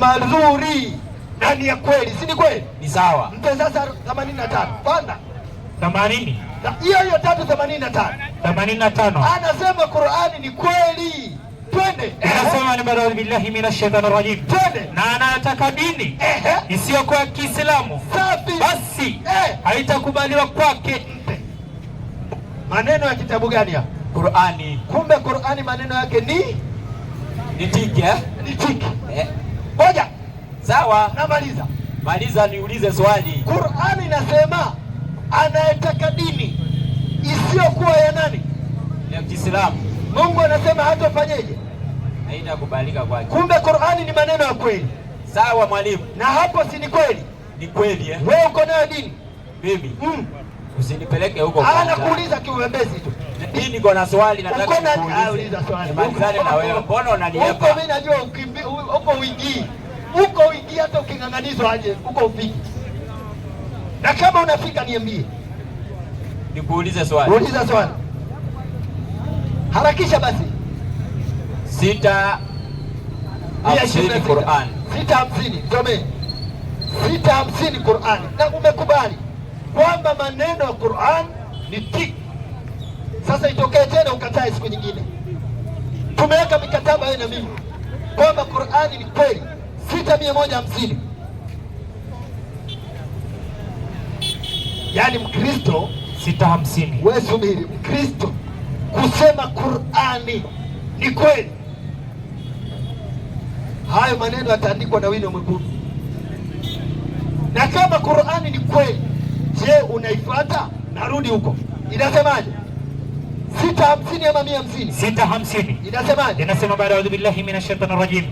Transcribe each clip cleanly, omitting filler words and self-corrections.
mazuri na ni ya kweli, si ni kweli? Ni sawa. Mpe sasa 85. Panda. 80. Hiyo 385. 85. Anasema Qur'ani ni kweli. Twende. Anasema ni baada billahi minash shaitani rajim. Twende. Na anataka dini isiyokuwa ya Kiislamu. Safi. Basi haitakubaliwa kwake. Maneno ya kitabu gani hapa? Qur'ani. Kumbe Qur'ani maneno yake ni tiki Ni tiki. Ngoja. Sawa. Namaliza. Maliza niulize swali. Qur'ani inasema anayetaka dini isiyokuwa ya nani? Ya Kiislamu. Mungu anasema hatafanyeje? Haitakubalika kwake. Kumbe Qur'ani ni maneno ya kweli. Sawa mwalimu. Na hapo si ni kweli? Ni kweli Wewe uko nayo dini? Mimi. Usinipeleke huko. Anakuuliza kiuembezi tu. Dini niko na swali nataka kuuliza swali. Malizane na wewe. Mbona unanilepa? Huko mimi najua huko wingi. Huko wingi hata uking'ang'anizwa aje, huko ufiki. Na kama unafika niambie. Nikuulize swali. Uliza swali. Harakisha basi. 650 Qur'an. 650. Some. 650 Qur'an. Na umekubali kwamba maneno ya Qur'an ni tiki. Sasa itokee tena ukatae siku nyingine. Tumeweka mikataba wewe na mimi kwamba Qur'ani ni kweli. 6150. Yaani Mkristo 650. Wewe subiri, Mkristo kusema Qur'ani ni kweli, hayo maneno yataandikwa na wino mwekundu. Na kama Qur'ani ni kweli, je, unaifuata? Narudi huko, inasemaje? 650 ama 150? 650. Inasemaje? Inasema baada ya billahi minash shaitani rajim.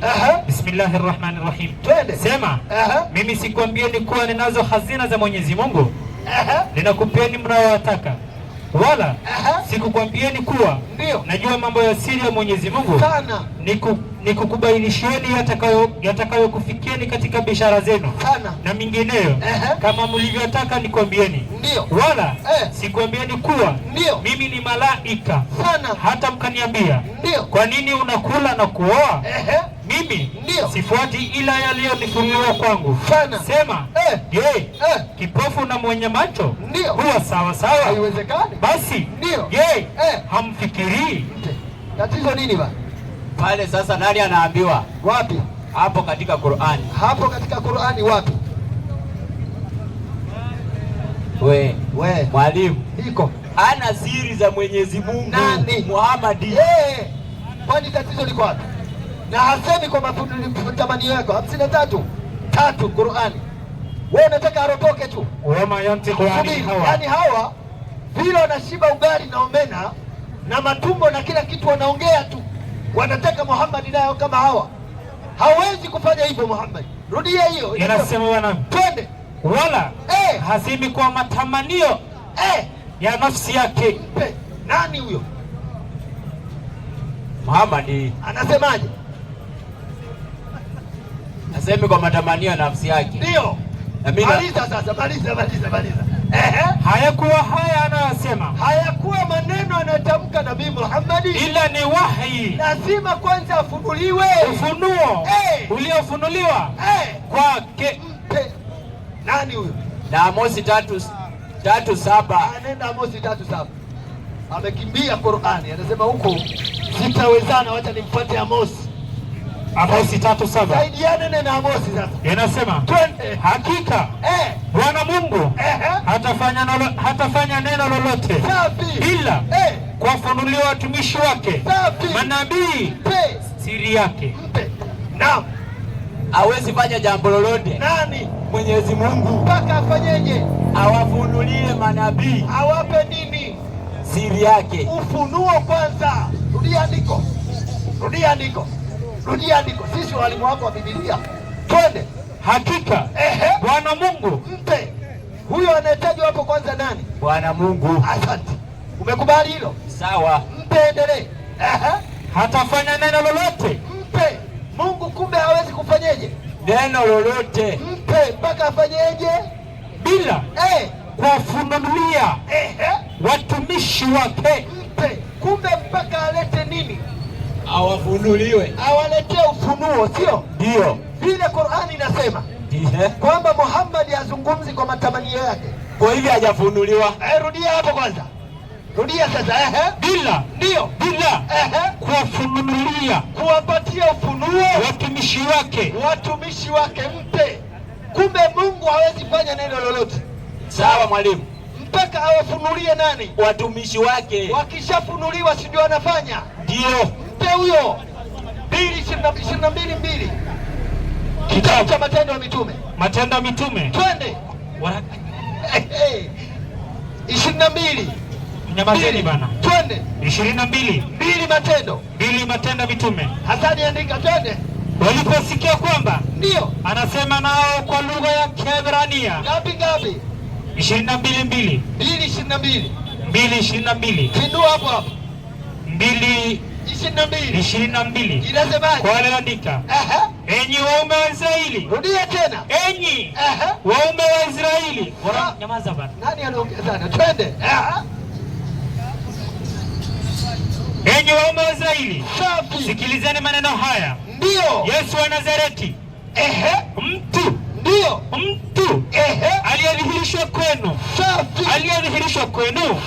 Bismillahir rahmanir rahim. Twende. Sema, mimi sikwambieni kuwa ninazo hazina za Mwenyezi Mungu. Ninakupieni mnayotaka. Wala sikukwambieni kuwa najua mambo ya siri ya Mwenyezi Mungu sana. Nikukubainishieni yatakayokufikieni katika bishara zenu na mingineyo kama mlivyotaka nikwambieni. Wala sikwambieni kuwa mimi ni malaika sana, hata mkaniambia kwa nini unakula na kuoa? Mimi sifuati ila yaliyonifunuliwa kwangu. Sema, je, kipofu na mwenye macho huwa sawa sawa? Haiwezekani. Basi je, hamfikirii? Tatizo nini ba? Pale sasa nani anaambiwa? Wapi? Hapo katika Qur'ani. Hapo katika Qur'ani wapi? Mwalimu. Iko. Ana siri za Mwenyezi Mungu. Nani? Muhammad. Kwani tatizo liko wapi? Na hasemi kwa matamanio yako. 53 Qur'ani. Wewe unataka aropoke tu. Wama yantiqu ani hawa. Yaani hawa vile wanashiba ugali na omena na matumbo na kila kitu wanaongea tu. Wanataka Muhammad nayo kama hawa. Hawezi kufanya hivyo Muhammad. Rudia hiyo. Inasema bwana. Twende. Wala hasemi kwa matamanio ya nafsi yake. Nani huyo? Muhammad. Anasemaje? Asemi kwa matamanio ya nafsi yake. Ndio. Maliza sasa, maliza. Hayakuwa haya anayosema. Hayakuwa maneno anayotamka Nabii Muhammad, ila ni wahi. Lazima kwanza afunuliwe. Ufunuo uliofunuliwa kwake. Nani huyo? Na Amosi 3:7. Anaenda Amosi 3:7. Amekimbia Qur'ani. Anasema huko sitawezana, wacha nimfuate Amosi. Amosi 3:7. Saidiane na Amosi sasa. Inasema hakika Bwana Mungu hatafanya neno lolote ila kuwafunulia watumishi wake manabii siri yake. Naam. Hawezi fanya jambo lolote. Nani? Mwenyezi Mungu. Mpaka afanyeje? Awafunulie manabii. Awape nini? Siri yake. Ufunuo kwanza. Rudia andiko. Sisi walimu wako wa Biblia. Twende. Hakika Bwana Mungu. Mpe. Huyo anayetajwa hapo kwanza nani? Bwana Mungu. Asante. Umekubali hilo? Sawa. Mpe, endelee. Hatafanya neno lolote. Mpe. Mungu kumbe hawezi kufanyeje? Neno lolote. Mpe mpaka afanyeje? Bila kuwafunulia watumishi wake. Mpe. Kumbe mpaka alete nini? awafunuliwe, awaletee ufunuo, sio ndio vile Qur'ani inasema kwamba Muhammad hazungumzi kwa matamanio yake. Kwa hivyo hajafunuliwa. Rudia hapo kwanza, rudia sasa. Bila ndio bila kuwafunulia, kuwapatia ufunuo watumishi wake mpe. Kumbe Mungu hawezi fanya neno lolote, sawa mwalimu, mpaka awafunulie nani? Watumishi wake. Wakishafunuliwa si ndio anafanya? Ndio mpe huyo. 22:2 kitabu cha Matendo ya Mitume. Matendo ya Mitume, twende 22. Nyamazeni bana, twende 22 Matendo ya Mitume. Hasani andika, twende. Waliposikia kwamba ndio anasema nao kwa lugha ya Kiebrania. Ngapi? 22 2:22. Findua hapo 2:22 inasemaje? Kwa wale andika, enyi waume wa Israeli. Rudia tena, enyi waume wa Israeli. Nyamaza bana, nani anaongea sana? Twende. Enyi waume wa Israeli, sikilizeni maneno haya. Ndio Yesu wa Nazareti, mtu aliyedhihirishwa kwenu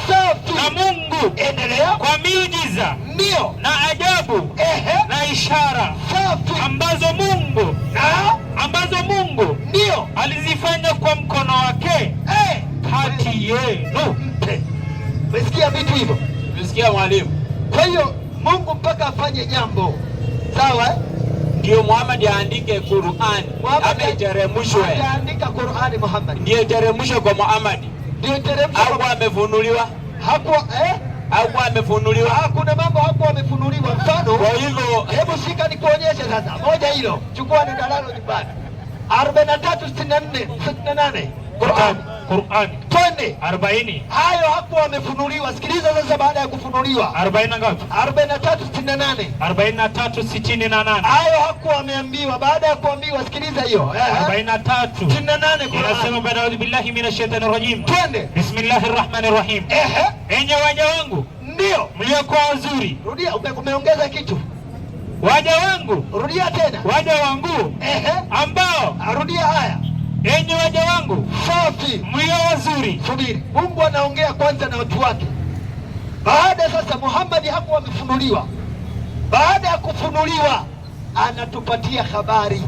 na Mungu kwa miujiza na ajabu na ishara ambazo Mungu alizifanya kwa mkono wake kati yenu. Umesikia vitu hivyo? Umesikia mwalimu? Kwa hiyo Mungu mpaka afanye jambo, sawa? Ndio Muhammad aandike Qur'an, ameteremshwe. Aandika Qur'an Muhammad. Ndio teremshwe kwa Muhammad. Ndio teremshwe. Au amefunuliwa? Hakuwa au amefunuliwa? Kuna mambo hapo amefunuliwa. Mfano, kwa hivyo hebu shika nikuonyeshe sasa. Moja hilo. Chukua nenda nalo nyumbani. 43:68 Qur'an. Twende 40. Hayo hapo wamefunuliwa. Sikiliza sasa, baada ya kufunuliwa 40 ngapi? 43:68. 43:68. Hayo hakuwa wameambiwa. Baada ya kuambiwa, sikiliza hiyo 43:68 inasema, baada billahi minash shaitani rajim. Twende. Bismillahir rahmanir rahim. Enyi waja wangu, ndio mliokuwa wazuri. Rudia, umeongeza kitu. Waja wangu. Rudia tena. Waja wangu ambao. Rudia haya. Enyi waja wangu safi, mlio wazuri. Subiri, Mungu anaongea kwanza na watu wake. Baada sasa Muhammad hapo amefunuliwa. Baada ya kufunuliwa anatupatia habari.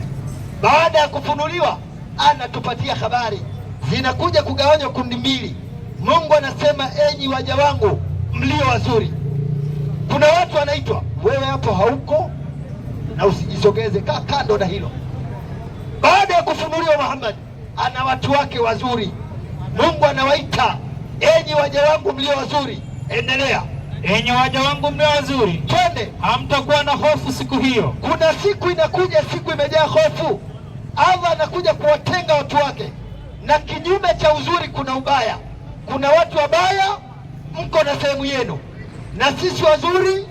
Baada ya kufunuliwa anatupatia habari. Zinakuja kugawanywa kundi mbili. Mungu anasema enyi waja wangu mlio wazuri. Kuna watu wanaitwa, wewe hapo hauko na usijisogeze, kaa kando na hilo. Baada ya kufunuliwa Muhammad ana watu wake wazuri. Mungu anawaita enyi waja wangu mlio wazuri. Endelea. Enyi waja wangu mlio wazuri, twende. Hamtakuwa na hofu siku hiyo. Kuna siku inakuja, siku imejaa hofu. Allah anakuja kuwatenga watu wake, na kinyume cha uzuri kuna ubaya. Kuna watu wabaya, mko na sehemu yenu, na sisi wazuri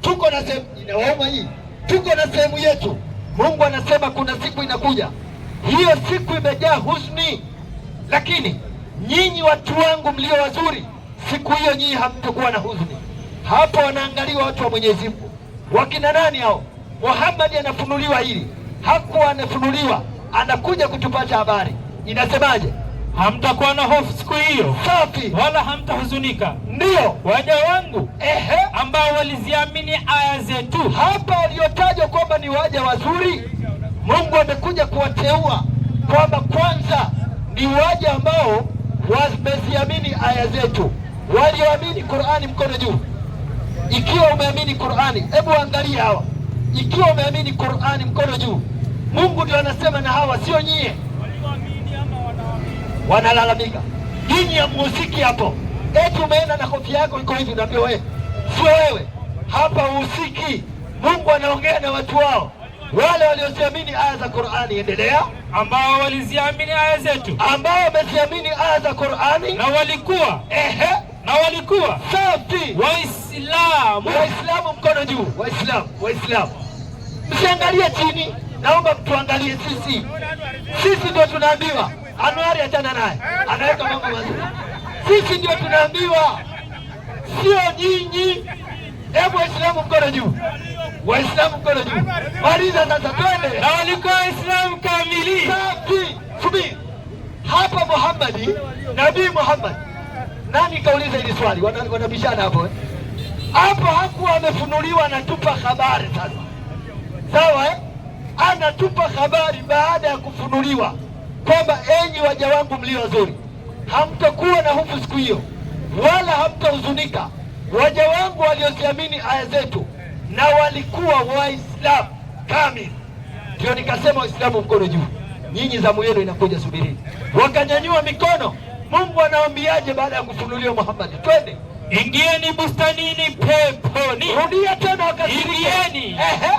tuko na sehemu. Inawauma hii, tuko na sehemu yetu. Mungu anasema kuna siku inakuja, hiyo siku imejaa huzuni, lakini nyinyi watu wangu mlio wazuri, siku hiyo nyinyi hamtakuwa na huzuni. Hapo wanaangaliwa watu wa Mwenyezi Mungu. Wakina nani hao? Muhammad anafunuliwa hili, hakuwa anafunuliwa, anakuja kutupata habari. Inasemaje? Hamtakuwa na hofu siku hiyo, safi, wala hamtahuzunika. Ndio waja wangu ambao waliziamini aya zetu. Hapa waliotajwa kwamba ni waja wazuri, Mungu amekuja kuwateua kwamba kwanza ni waja ambao wameziamini aya zetu, walioamini Qur'ani. Mkono juu ikiwa umeamini Qur'ani. Hebu angalia hawa, ikiwa umeamini Qur'ani, mkono juu. Mungu ndio anasema na hawa, sio nyie. Wanalalamika nyinyi hamuhusiki hapo, eti umeenda na kofia yako iko hivi, unaambia wewe sio wewe, hapa uhusiki. Mungu anaongea na watu wao, wale walioziamini aya za Qur'ani. Endelea. Ambao waliziamini aya zetu, ambao wameziamini aya za Qur'ani, na walikuwa safi Waislamu. Mkono juu. Waislamu, msiangalie chini, naomba mtuangalie sisi. Sisi ndio tunaambiwa. Anuari achana naye, anaweka mambo mazuri. Sisi ndio tunaambiwa, sio nyinyi. Hebu Waislamu mkono juu. Waislamu mkono juu. Maliza sasa, twende. Na walikuwa Waislamu kamili. Safi. Subiri. Hapa Muhammad, Nabii Muhammad. Nani kauliza hili swali? Wanabishana hapo eh? Hapo hakuwa amefunuliwa, anatupa habari sasa. Sawa eh? Anatupa habari baada ya kufunuliwa kwamba enyi waja wangu mlio wazuri, hamtakuwa na hofu siku hiyo wala hamtahuzunika. Waja wangu walioziamini aya zetu na walikuwa Waislamu kamili. Ndio nikasema Waislamu mkono juu. Nyinyi zamu yenu inakuja, subirini. Wakanyanyua mikono. Mungu anawaambiaje baada ya kufunuliwa Muhammad? Twende. Ingieni bustanini peponi. Rudia tena wakati.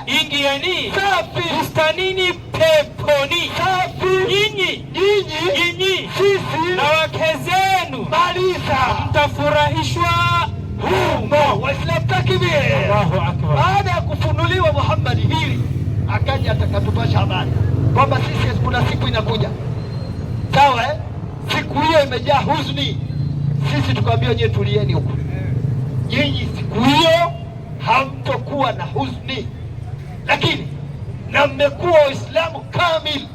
Ingieni. Safi. Bustanini peponi. Safi. Nyinyi sisi na wake zenu. Maliza. Mtafurahishwa humo. Waislamu takbir. Allahu akbar. Baada ya kufunuliwa Muhammad hili, akaja atakatupasha habari kwamba sisi kuna siku inakuja. Sawa eh? Siku hiyo imejaa huzuni. Sisi tukamwambia nyewe tulieni huko. Nyinyi siku hiyo hamtokuwa na huzuni. Lakini na mmekuwa Waislamu kamili.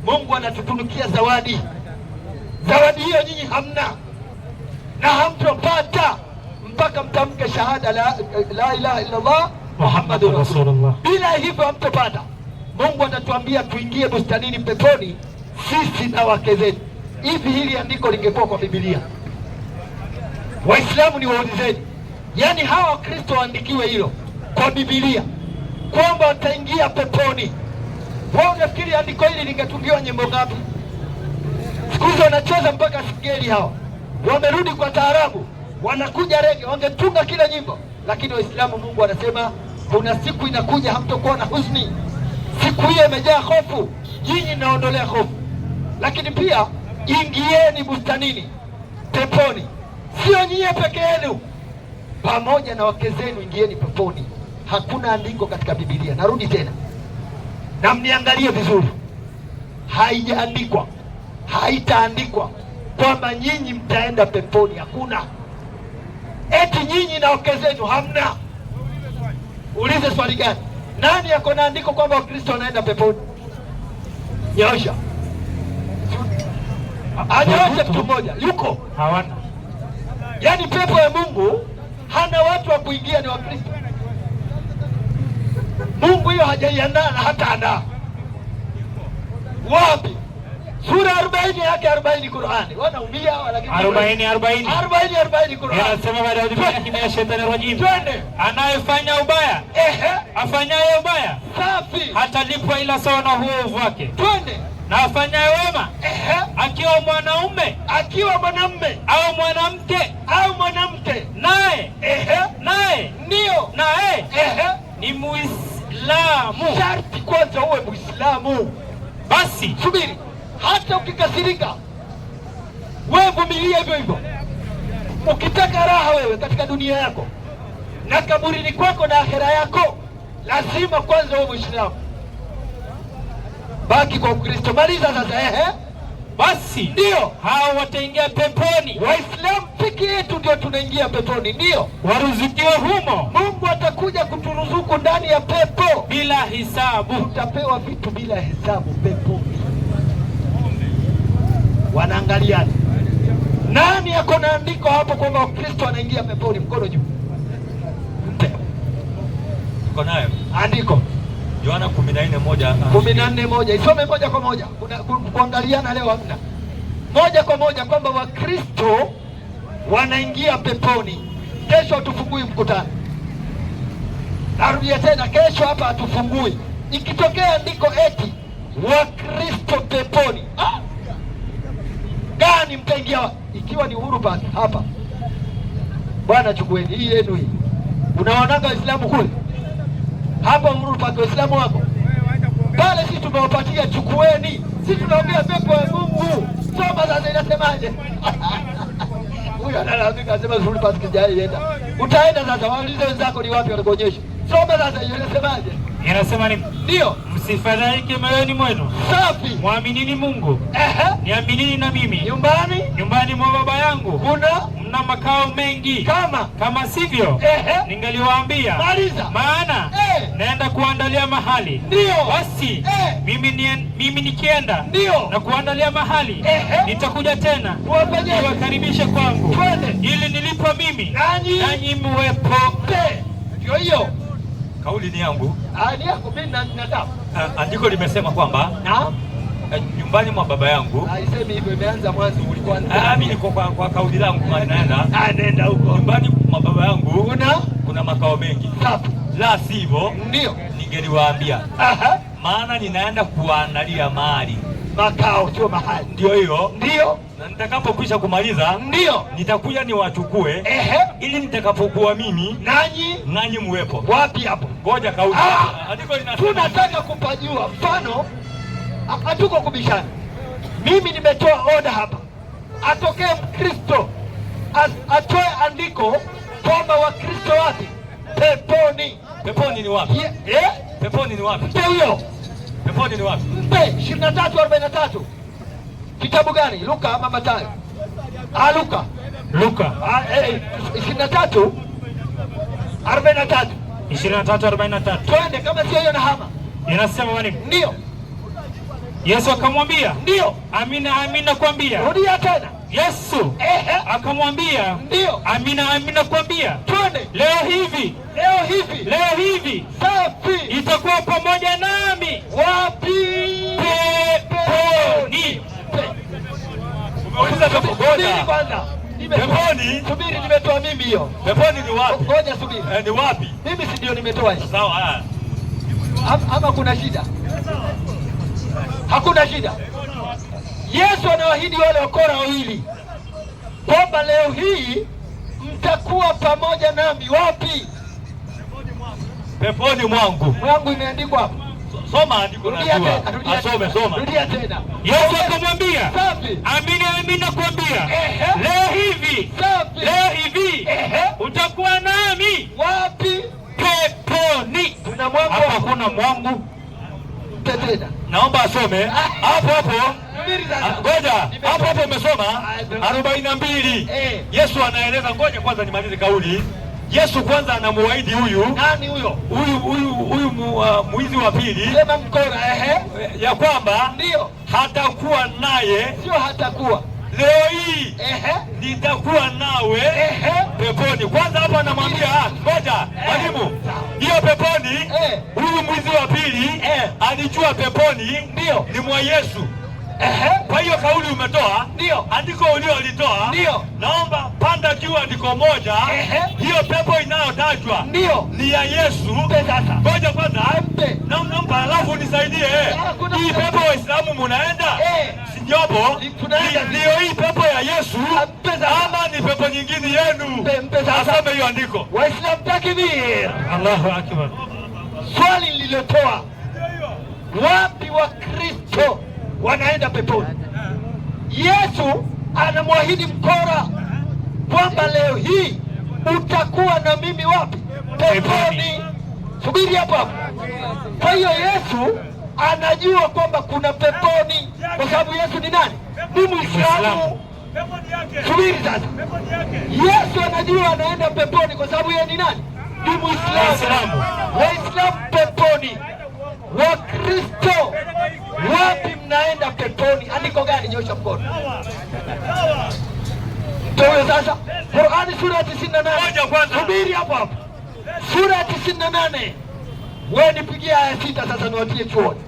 Mungu anatutunukia zawadi. Zawadi hiyo nyinyi hamna. Na hamtopata mpaka mtamke shahada la ilaha illa Allah Muhammadur Rasulullah. Bila hivyo hamtopata. Mungu anatuambia tuingie bustanini peponi sisi na wake zetu. Hivi hili andiko lingekuwa kwa Biblia, Waislamu ni waulizeni, yaani hawa Wakristo waandikiwe hilo kwa Biblia kwamba wataingia peponi. Wao unafikiri andiko hili lingetungiwa nyimbo ngapi? Siku hizo wanacheza mpaka sigeli hawa. Wamerudi kwa taarabu, wanakuja rege, wangetunga kila nyimbo. Lakini Waislamu Mungu anasema kuna siku inakuja hamtokuwa na huzuni. Siku hiyo imejaa hofu, nyinyi naondolea hofu. Lakini pia ingieni bustanini peponi. Sio nyinyi peke yenu, pamoja na wake zenu ingieni peponi. Hakuna andiko katika Biblia, narudi tena na mniangalie vizuri, haijaandikwa, haitaandikwa kwamba nyinyi mtaenda peponi. Hakuna eti nyinyi na wake zenu, hamna. Ulize swali gani? Nani yako na andiko kwamba Wakristo wanaenda peponi? Nyosha. Anyooshe mtu mmoja. Yuko? Hawana. Yaani pepo ya Mungu hana watu wa kuingia, ni Wakristo. Mungu hiyo hajaiandaa na hata andaa. Wapi? Sura 40 yake 40 Qur'ani. Wanaumia lakini 40 Qur'ani. Yanasema baada ya kutimia shetani rajim. Twende. Anayefanya ubaya, afanyaye ubaya, safi, hatalipwa ila sawa na huo wake. Twende. Na afanyaye wema, akiwa mwanamume au mwanamke, naye ni Muislamu. Sharti kwanza uwe Muislamu. Basi subiri, hata ukikasirika wewe vumilia hivyo hivyo. Ukitaka raha wewe katika dunia yako na kaburini kwako na akhera yako, lazima kwanza uwe Muislamu. Baki kwa Ukristo. Maliza sasa. Basi ndio hao wataingia peponi. Waislamu pekee yetu ndio tunaingia peponi, ndio waruzukiwa humo. Mungu atakuja kuturuzuku ndani ya pepo bila hisabu. Tutapewa vitu bila hesabu peponi. Wanaangaliana nani ako na andiko hapo kwamba Wakristo wanaingia peponi? Mkono juu. Uko nayo andiko? Yohana 14:1. Isome moja kwa moja. Kuangaliana leo hamna. Moja kwa moja kwamba Wakristo wanaingia peponi. Kesho hatufungui mkutano. Narudia tena, kesho hapa hatufungui. Ikitokea andiko eti Wakristo peponi, gani mtaingia? Ikiwa ni Uhuru Park hapa, bwana chukueni hii yenu hii. Unaonaga Waislamu kule hapa Uhuru Park, Waislamu wako pale, sisi tumewapatia, chukueni. Sisi tunaongea pepo ya Mungu. Soma sasa inasemaje? Huyu analalamika anasema Uhuru Park kijaienda. Utaenda sasa, waulize wenzako ni wapi wanakuonyesha. Soma sasa inasemaje? Inasema ni ndio, msifadhaike moyoni mwenu. Safi. Muaminini Mungu. Niaminini na mimi. Nyumbani mwa Baba yangu kuna kuna makao mengi. Kama sivyo, ningaliwaambia. Maana naenda kuandalia mahali. Basi mimi nikienda na kuandalia mahali, nitakuja tena niwakaribishe kwangu, ili nilipo mimi nanyi muwepo. Ndio hiyo kauli ni yangu. Ni yako, mimi nataka. Andiko limesema kwamba nyumbani mwa baba yangu. Haisemi hivyo, imeanza mwanzo, ulikuwa mimi niko kwa kauli langu, naenda. Nenda huko. Nyumbani mwa baba yangu kuna makao mengi. Safi. La sivyo, ndio ningeliwaambia. Maana ninaenda kuandalia mahali. Makao sio mahali. Ndio hiyo. Ndio. Na nitakapokwisha kumaliza, ndio nitakuja niwachukue, ili nitakapokuwa mimi nanyi muwepo. Wapi hapo? Ngoja kauli. Andiko linasema tunataka kupajua. Mfano, hatuko kubishana. Mimi nimetoa oda hapa, atokee Mkristo atoe andiko kwamba Wakristo wapi? Peponi. Peponi ni wapi? Peponi ni wapi? Ndio hiyo. Peponi ni wapi? 23:43. Kitabu gani? Luka ama Mathayo? Luka. 23:43. 23:43. Twende, kama sio hiyo na hama. Inasema mwalimu. Ndio. Yesu akamwambia, ndio. Amina amina kwambia. Rudia tena. Yesu akamwambia, ndio. Amina amina kwambia. Twende. Leo hivi safi itakuwa pamoja nami. Wapi? Peponi. Umeuliza kwanza. Peponi? Subiri, nimetoa mimi hiyo. Peponi ni wapi? Ngoja subiri. Ni wapi? Mimi si ndio nimetoa hiyo. Sawa. Ama kuna shida? Hakuna shida. Yesu anawaahidi wale wakora wawili kwamba leo hii mtakuwa pamoja nami. Wapi? Peponi mwangu. Mwangu imeandikwa hapo. Soma andiko na jua. Asome, soma. Rudia tena. Yesu akamwambia, safi. Amina amina kwambia. Leo hivi utakuwa nami. Wapi? Peponi. Kuna mwangu. Hapa kuna mwangu. Tena. Naomba asome. Hapo. Ngoja. Hapo umesoma 42. Yesu anaeleza, ngoja kwanza nimalize kauli. Yesu kwanza anamuahidi huyu. Nani huyo? Huyu mwizi wa pili. Sema mkora, ya kwamba ndio hatakuwa naye. Sio hatakuwa. Leo hii nitakuwa nawe peponi. Kwanza hapa anamwambia, ngoja mwalimu, hiyo peponi, huyu mwizi wa pili alijua peponi ndio ni mwa Yesu. Kwa hiyo kauli umetoa, ndio andiko uliolitoa, ndio naomba panda juu andiko moja. Hiyo pepo inayotajwa ndio ni ya Yesu. Sasa ngoja kwanza naomba, alafu nisaidie. Hii pepo Waislamu munaenda sinjopo, ndio hii pepo ya Yesu ama ni pepo nyingine yenu? Asome hiyo andiko. Waislamu takbir, Allahu akbar. Swali lililotoa, wapi Wakristo wanaenda peponi? Yesu anamwahidi mkora kwamba leo hii utakuwa na mimi wapi? Peponi. Subiri hapo. Kwa hiyo Yesu anajua kwamba kuna peponi, kwa sababu Yesu ni nani? Ni Muislamu. Subiri sasa. Yesu anajua anaenda peponi kwa sababu yeye ni nani? Ni Muislamu. Waislamu peponi. Wakristo wapi mnaenda peponi? Andiko gani? Nyosha mkono. Ndio sasa. Qur'ani sura ya 98. Subiri hapo. Sura ya 98. Wewe nipigie aya 6 sasa niwatie chuoni.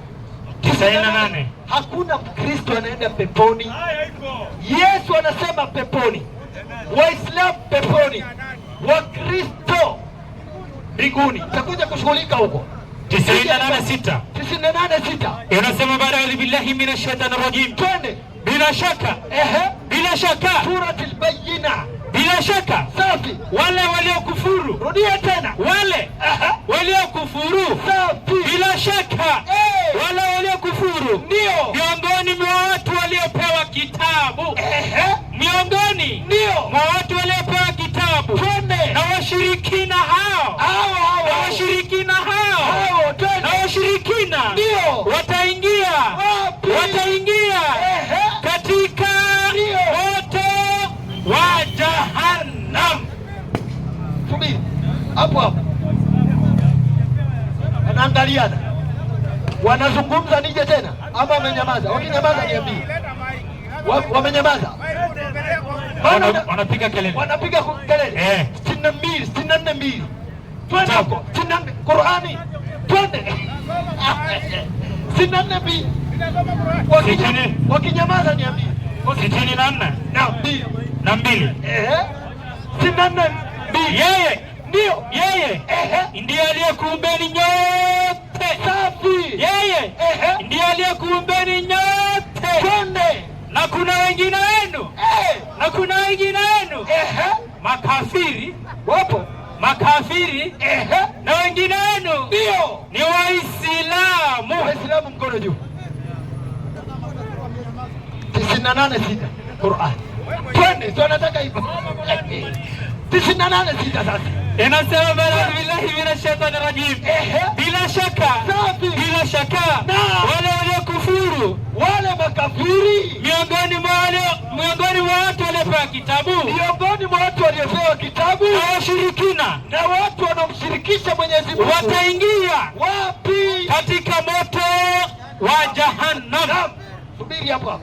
98. Hakuna Mkristo anaenda peponi. Yesu anasema peponi. Waislamu peponi. Wakristo mbinguni. Takuja kushughulika huko. 98:6. 98:6. Inasema baada billahi minash shaitani rajim. Twende. Bila shaka. Bila shaka. Suratul Bayyina. Bila shaka. Safi. Wale waliokufuru. Rudia tena. Wale waliokufuru. Safi. Bila shaka. Wale waliokufuru. Ndio. Miongoni mwa watu waliopewa kitabu. Miongoni. Ndio. Mwa watu waliopewa kitabu. Twende. Na washirikina hao. Na washirikina hao. Na washirikina ndio wataingia katika moto wa jahannam. Tunakubaliana. Wanazungumza nije tena ama wamenyamaza? Wakinyamaza niambie. Wamenyamaza. Wanapiga kelele. Wanapiga kelele. 62, 64. Twende huko. Qur'ani. Twende. 64. Wakinyamaza niambie. 64 na 2. 64. Yeye ndiye aliyekuumbeni nyote. Safi. Yeye ndiye aliyekuumbeni nyote. Twende. Na kuna wengine wenu. Na kuna wengine wenu. Makafiri. Wapo. Makafiri. Na wengine wenu. Ndio. Ni Waislamu. Waislamu mkono juu. 98 Qur'an. Twende, tunataka hivyo. 98 sasa. Inasema billahi minash shaitani rajim. Bila shaka. Bila shaka. Wale waliokufuru, wale makafiri miongoni mwa watu waliopewa kitabu, miongoni mwa watu waliopewa kitabu, na washirikina, na watu wanaomshirikisha Mwenyezi Mungu, wataingia wapi? Katika moto wa Jahannam. Subiri hapo.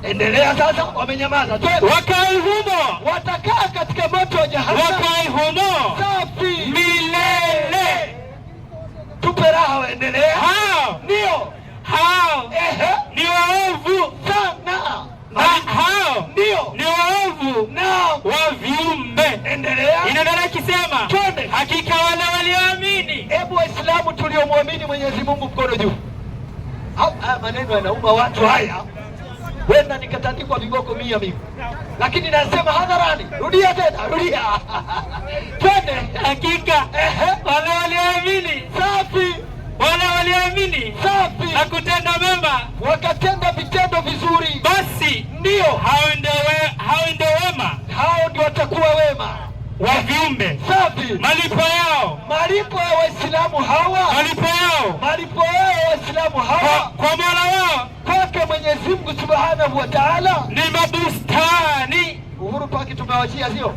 Endelea sasa. Wamenyamaza. Wakae humo. Watakaa katika moto wa Jahannam. Wakae humo. Safi. Milele. Tupe raha. Waendelea. Hao ni waovu sana. Hao ni waovu wa viumbe. Endelea. Inaendelea kisema, hakika wale walioamini. Hebu Waislamu tuliomwamini Mwenyezi Mungu mkono juu. Haya maneno yanauma watu haya. Wenda nikatandikwa viboko 100 mimi. Lakini nasema hadharani. Rudia tena, rudia. Twende. Hakika wale walioamini. Safi. Wale walioamini. Safi. Na kutenda mema, wakatenda vitendo vizuri, basi ndio hao ndio wema. Hao ndio watakuwa wema wa viumbe. Safi. Malipo yao ya Waislamu hawa, malipo yao Waislamu hawa kwa Mola wao, kwake Mwenyezi Mungu Subhanahu wa Ta'ala, ni mabustani. Uhuru Park tumewachia, sio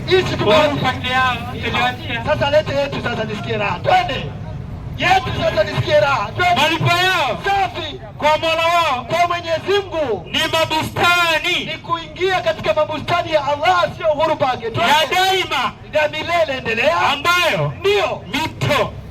hizi tumewachia. Sasa lete yetu sasa nisikie raha. Twende yetu sasa nisikie raha. Malipo yao safi kwa Mola wao, kwa Mwenyezi Mungu, ni mabustani, ni kuingia katika mabustani ya Allah, sio Uhuru Park ya daima na milele. Endelea. Ambayo ndio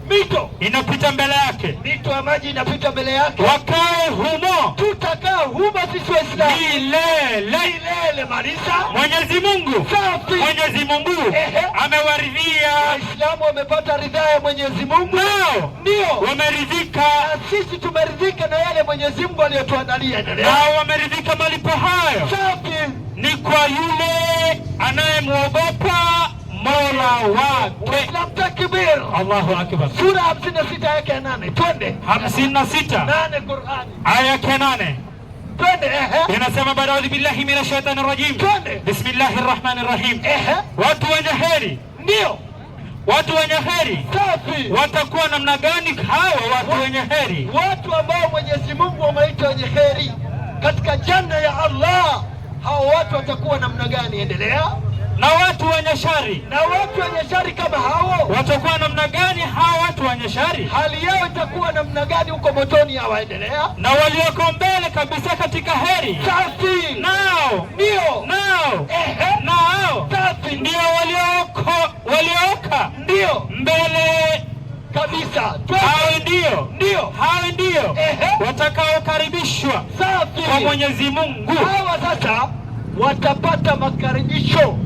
mito inapita mbele yake, mito ya maji inapita mbele yake. Wakae humo, tutakaa humo sisi Waislamu milele. Marisa Mwenyezi Mungu safi. Mwenyezi Mungu amewaridhia. Waislamu wamepata ridhaa ya Mwenyezi Mungu, nao ndio wameridhika, na sisi tumeridhika na yale Mwenyezi Mungu aliyotuandalia. Nao wameridhika. Malipo hayo safi ni kwa yule anayemwogopa Mola wake. Islam takbir. Allahu akbar. Sura 56 aya ya 8. Twende 56 8 Qur'ani aya ya 8. Twende. Inasema baada billahi minash shaitani rajim. Twende. Bismillahir rahmanir rahim. Watu wenye heri, ndio watu wenye heri safi. Watakuwa namna gani hawa watu wenye heri? Watu ambao Mwenyezi Mungu wameita wenye heri katika janna ya Allah. Hao watu watakuwa namna gani? Endelea. Na watu wenye shari, na watu wenye shari kama hao watakuwa namna gani? Hao watu wenye shari hali yao itakuwa namna gani huko motoni? Hawaendelea. Na walioko mbele kabisa katika heri safi, nao safi, ndio walioka ndio mbele kabisa. Hao ndio watakaokaribishwa safi kwa Mwenyezi Mungu. Hawa sasa watapata makaribisho.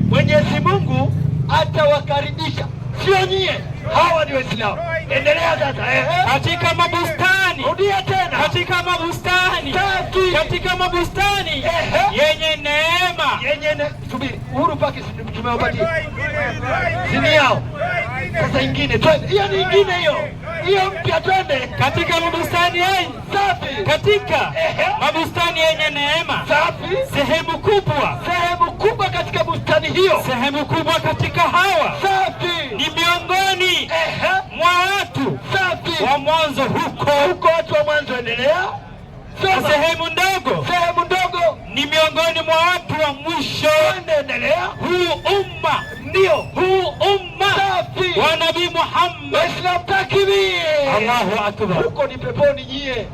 Mwenyezi Mungu atawakaribisha, sio nyie. Hawa ni Waislamu. Endelea sasa. Katika mabustani. Rudia tena. Katika mabustani. Safi. Katika mabustani yenye neema. Subiri. Uhuru Park tumewapatia. Sini yao. Sasa ingine twende. Hiyo ni ingine hiyo. Hiyo mpya twende. Katika mabustani yenye safi. Katika mabustani yenye neema. Safi. Sehemu kubwa katika bustani hiyo. Sehemu kubwa katika hawa. Safi. Ni miongoni mwa watu safi wa mwanzo huko watu wa mwanzo. Endelea. Sehemu ndogo ni miongoni mwa watu wa mwisho. Endelea. Huu umma ndio huu umma wa Nabii Muhammad. Waislamu takbir! Allahu akbar! Huko ni peponi nyie.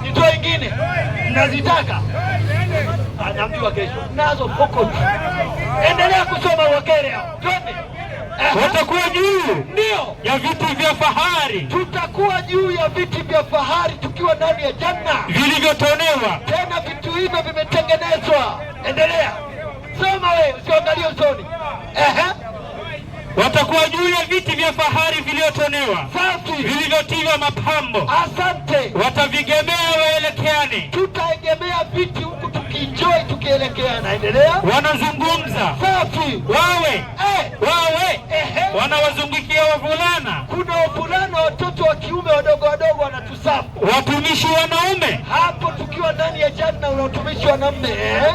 Nitoe ingine mnazitaka, anaambiwa kesho nazo pokoti. Endelea kusoma Wakere hao, twende. Watakuwa juu ndio ya viti vya fahari, tutakuwa juu ya viti vya fahari tukiwa ndani ya janna vilivyotonewa, tena vitu hivyo vimetengenezwa. Endelea soma wewe, usiangalie usoni. Watakuwa juu ya viti vya fahari vilivyotonewa, safi, vilivyotiwa mapambo. Asante. Watavigemea waelekeane, tutaegemea viti huku tukienjoy tukielekeana. Endelea. Wanazungumza, safi, wawe wanawazungukia wavulana. Kuna wavulana watoto wa kiume wadogo wadogo wanatusafu, watumishi wanaume hapo tukiwa ndani ya janna, watumishi wanaume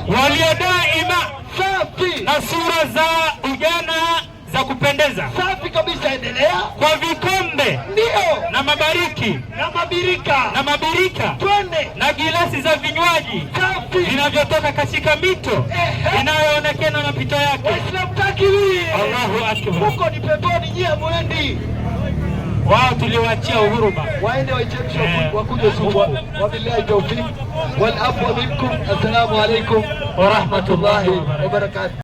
walio daima, safi, na sura za ujana za kupendeza. Safi kabisa. Endelea. Kwa vikombe ndio na mabariki na mabirika twende na gilasi za vinywaji safi vinavyotoka katika mito inayoonekana mapito yake. Waislamu takbir! Allahu akbar! Huko ni peponi, nyie mwendi. Wao tuliwaachia uhuru waende waichemshe wakuje subu. Wabillahi tawfiq wal afwa minkum. Assalamu alaykum wa rahmatullahi wa barakatuh.